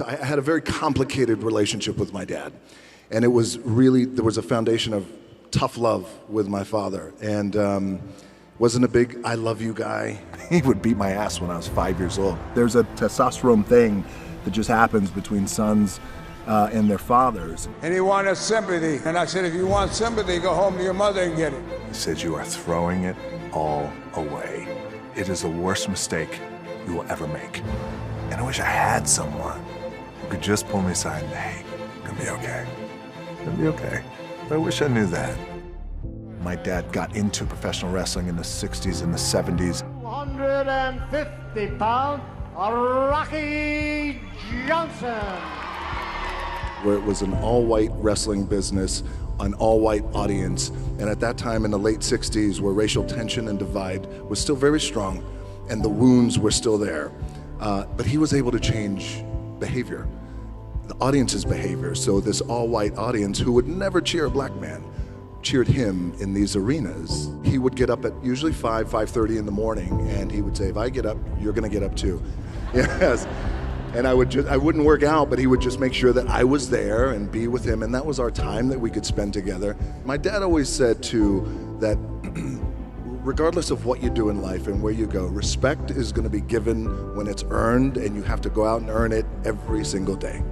I had a very complicated relationship with my dad. And it was really, there was a foundation of tough love with my father. And wasn't a big I love you guy. He would beat my ass when I was 5 years old. There's a testosterone thing that just happens between sons and their fathers. And he wanted sympathy. And I said, if you want sympathy, go home to your mother and get it. He said, you are throwing it all away. It is the worst mistake you will ever make. And I wish I had someone who could just pull me aside and, hey, it's gonna be okay. It's gonna be okay. But I wish I knew that. My dad got into professional wrestling in the 60s and the 70s. 150 pound, Rocky Johnson. Where it was an all-white wrestling business, an all-white audience. And at that time in the late 60s, where racial tension and divide was still very strong and the wounds were still there. But he was able to change behavior, the audience's behavior. So this all-white audience who would never cheer a black man cheered him in these arenas. He would get up at usually 5:30 in the morning, and he would say, if I get up, you're gonna get up too. Yes. And I wouldn't work out, but he would just make sure that I was there and be with him, and that was our time that we could spend together. My dad always said too that regardless of what you do in life and where you go, respect is gonna be given when it's earned, and you have to go out and earn it every single day.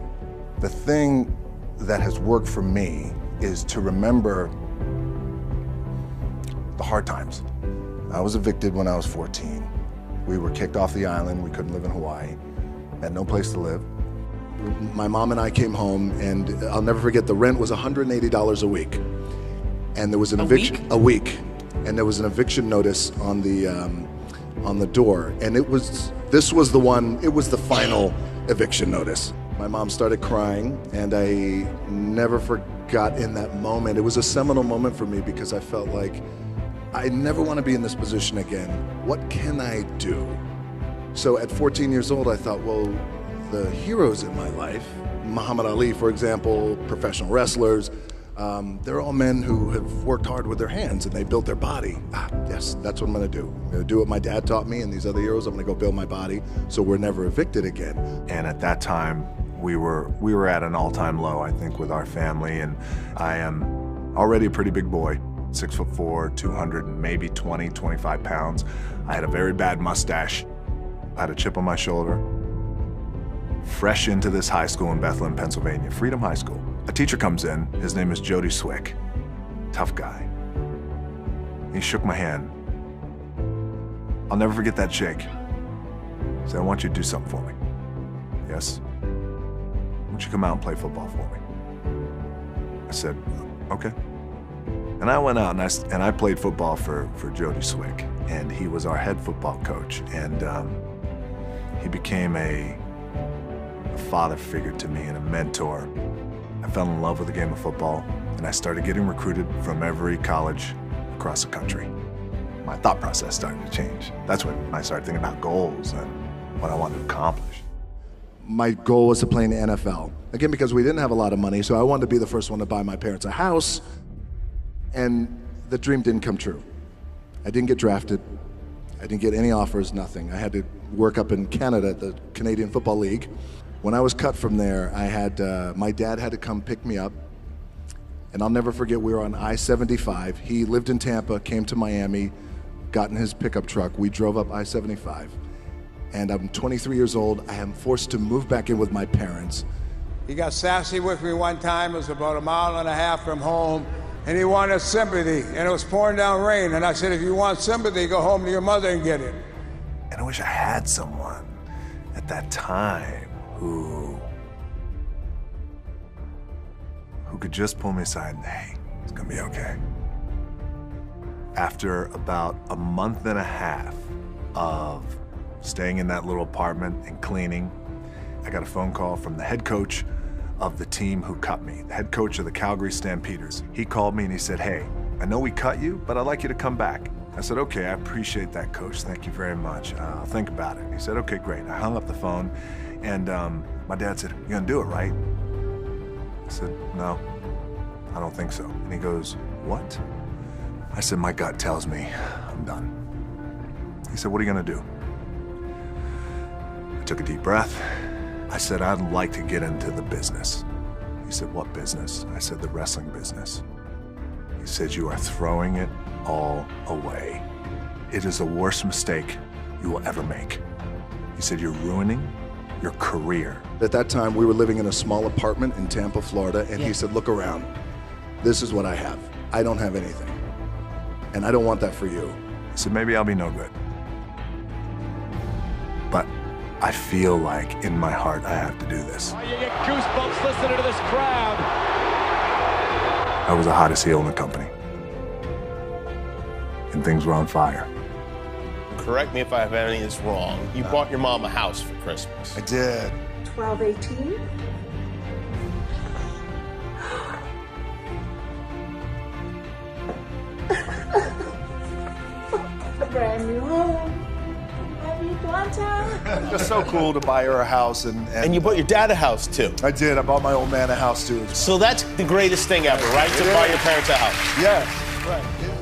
The thing that has worked for me is to remember the hard times. I was evicted when I was 14. We were kicked off the island. We couldn't live in Hawaii. Had no place to live. My mom and I came home, and I'll never forget, the rent was $180 a week. And there was an eviction a week. And there was an eviction notice on the door. And this was the final eviction notice. My mom started crying, and I never forgot in that moment. It was a seminal moment for me because I felt like I never want to be in this position again. What can I do? So at 14 years old, I thought, well, the heroes in my life, Muhammad Ali, for example, professional wrestlers, they're all men who have worked hard with their hands and they built their body. Yes, that's what I'm gonna do. I'm gonna do what my dad taught me and these other heroes. I'm gonna go build my body so we're never evicted again. And at that time, we were at an all-time low, I think, with our family, and I am already a pretty big boy, 6'4", 200, maybe 20, 25 pounds. I had a very bad mustache. I had a chip on my shoulder. Fresh into this high school in Bethlehem, Pennsylvania, Freedom High School. A teacher comes in, his name is Jody Speec, tough guy. He shook my hand. I'll never forget that shake. He said, I want you to do something for me. Yes? I want you to come out and play football for me. I said, okay. And I went out and I played football for Jody Speec, and he was our head football coach, and he became a father figure to me and a mentor. I fell in love with the game of football, and I started getting recruited from every college across the country. My thought process started to change. That's when I started thinking about goals and what I wanted to accomplish. My goal was to play in the NFL. Again, because we didn't have a lot of money, so I wanted to be the first one to buy my parents a house, and the dream didn't come true. I didn't get drafted. I didn't get any offers, nothing. I had to work up in Canada at the Canadian Football League. When I was cut from there, my dad had to come pick me up. And I'll never forget, we were on I-75. He lived in Tampa, came to Miami, got in his pickup truck. We drove up I-75. And I'm 23 years old. I am forced to move back in with my parents. He got sassy with me one time. It was about 1.5 miles from home. And he wanted sympathy, and it was pouring down rain. And I said, if you want sympathy, go home to your mother and get it. And I wish I had someone at that time who could just pull me aside and, hey, it's gonna be okay. After about a month and a half of staying in that little apartment and cleaning, I got a phone call from the head coach of the team who cut me, the head coach of the Calgary Stampeders. He called me and he said, hey, I know we cut you, but I'd like you to come back. I said, okay, I appreciate that, coach. Thank you very much. I'll think about it. He said, okay, great. I hung up the phone, and my dad said, you're gonna do it, right? I said, no, I don't think so. And he goes, what? I said, my gut tells me I'm done. He said, what are you gonna do? I took a deep breath, I said, I'd like to get into the business. He said, what business? I said, the wrestling business. He said, you are throwing it all away. It is the worst mistake you will ever make. He said, you're ruining your career. At that time, we were living in a small apartment in Tampa, Florida, and he said, look around. This is what I have. I don't have anything. And I don't want that for you. He said, maybe I'll be no good. But I feel like in my heart I have to do this. Oh, you get goosebumps listening to this crowd. I was the hottest heel in the company. And things were on fire. Correct me if I have any of this wrong. You bought your mom a house for Christmas. I did. 12/18. A brand new home. Have you gone, Tom? Just so cool to buy her a house And you bought your dad a house too. I did. I bought my old man a house too. So that's the greatest thing ever, right? To buy your parents a house. Yes. Right. Yeah.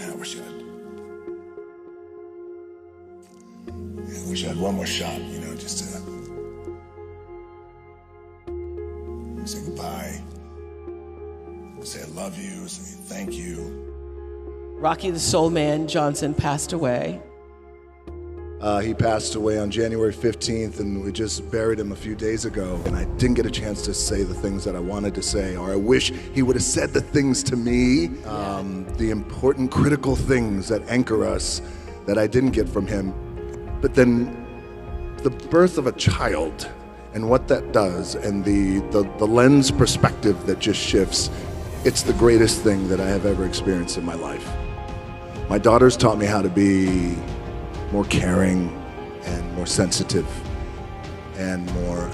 I wish I had one more shot, just to say goodbye, say I love you, say thank you. Rocky the Soul Man Johnson passed away. He passed away on January 15th, and we just buried him a few days ago. And I didn't get a chance to say the things that I wanted to say, or I wish he would have said the things to me, the important, critical things that anchor us that I didn't get from him. But then the birth of a child and what that does, and the lens perspective that just shifts, it's the greatest thing that I have ever experienced in my life. My daughters taught me how to be more caring and more sensitive and more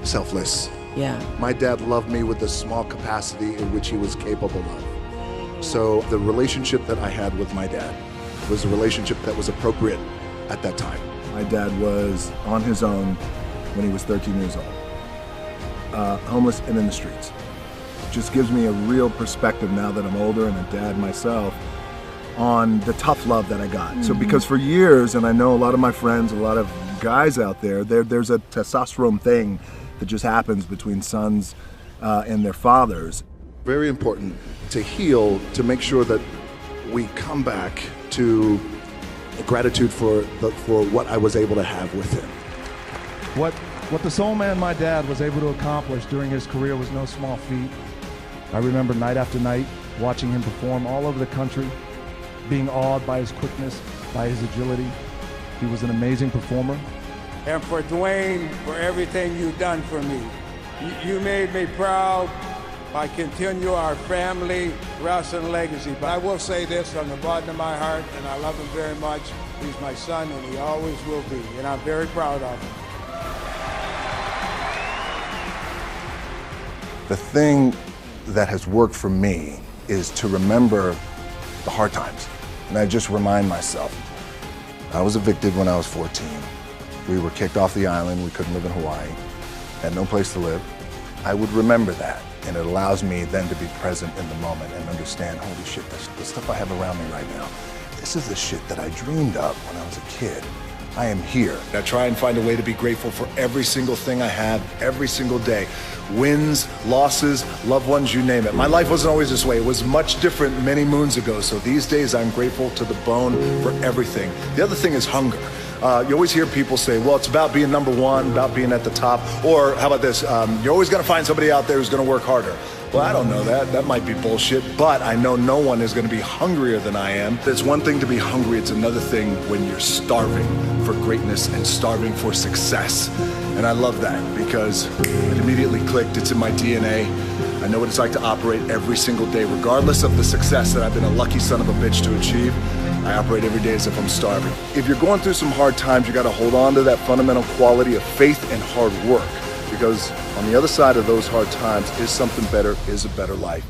selfless. Yeah. My dad loved me with the small capacity in which he was capable of. So the relationship that I had with my dad was a relationship that was appropriate at that time. My dad was on his own when he was 13 years old, homeless and in the streets. It just gives me a real perspective now that I'm older and a dad myself on the tough love that I got. So because for years, and I know a lot of my friends, a lot of guys out there's a testosterone thing that just happens between sons and their fathers. Very important to heal, to make sure that we come back to gratitude for what I was able to have with him. What the Soul Man, my dad, was able to accomplish during his career was no small feat. I remember night after night watching him perform all over the country, being awed by his quickness, by his agility. He was an amazing performer. And for Dwayne, for everything you've done for me. You made me proud by continue our family wrestling legacy. But I will say this from the bottom of my heart, and I love him very much. He's my son, and he always will be, and I'm very proud of him. The thing that has worked for me is to remember the hard times. And I just remind myself, I was evicted when I was 14. We were kicked off the island. We couldn't live in Hawaii. Had no place to live. I would remember that, and it allows me then to be present in the moment and understand, holy shit, the stuff I have around me right now, this is the shit that I dreamed of when I was a kid. I am here. I try and find a way to be grateful for every single thing I have, every single day. Wins, losses, loved ones, you name it. My life wasn't always this way. It was much different many moons ago. So these days I'm grateful to the bone for everything. The other thing is hunger. You always hear people say, well, it's about being number one, about being at the top. Or how about this? You're always going to find somebody out there who's going to work harder. Well, I don't know that. That might be bullshit, but I know no one is going to be hungrier than I am. It's one thing to be hungry. It's another thing when you're starving for greatness and starving for success. And I love that because it immediately clicked. It's in my DNA. I know what it's like to operate every single day, regardless of the success that I've been a lucky son of a bitch to achieve. I operate every day as if I'm starving. If you're going through some hard times, you got to hold on to that fundamental quality of faith and hard work, because on the other side of those hard times is something better, is a better life.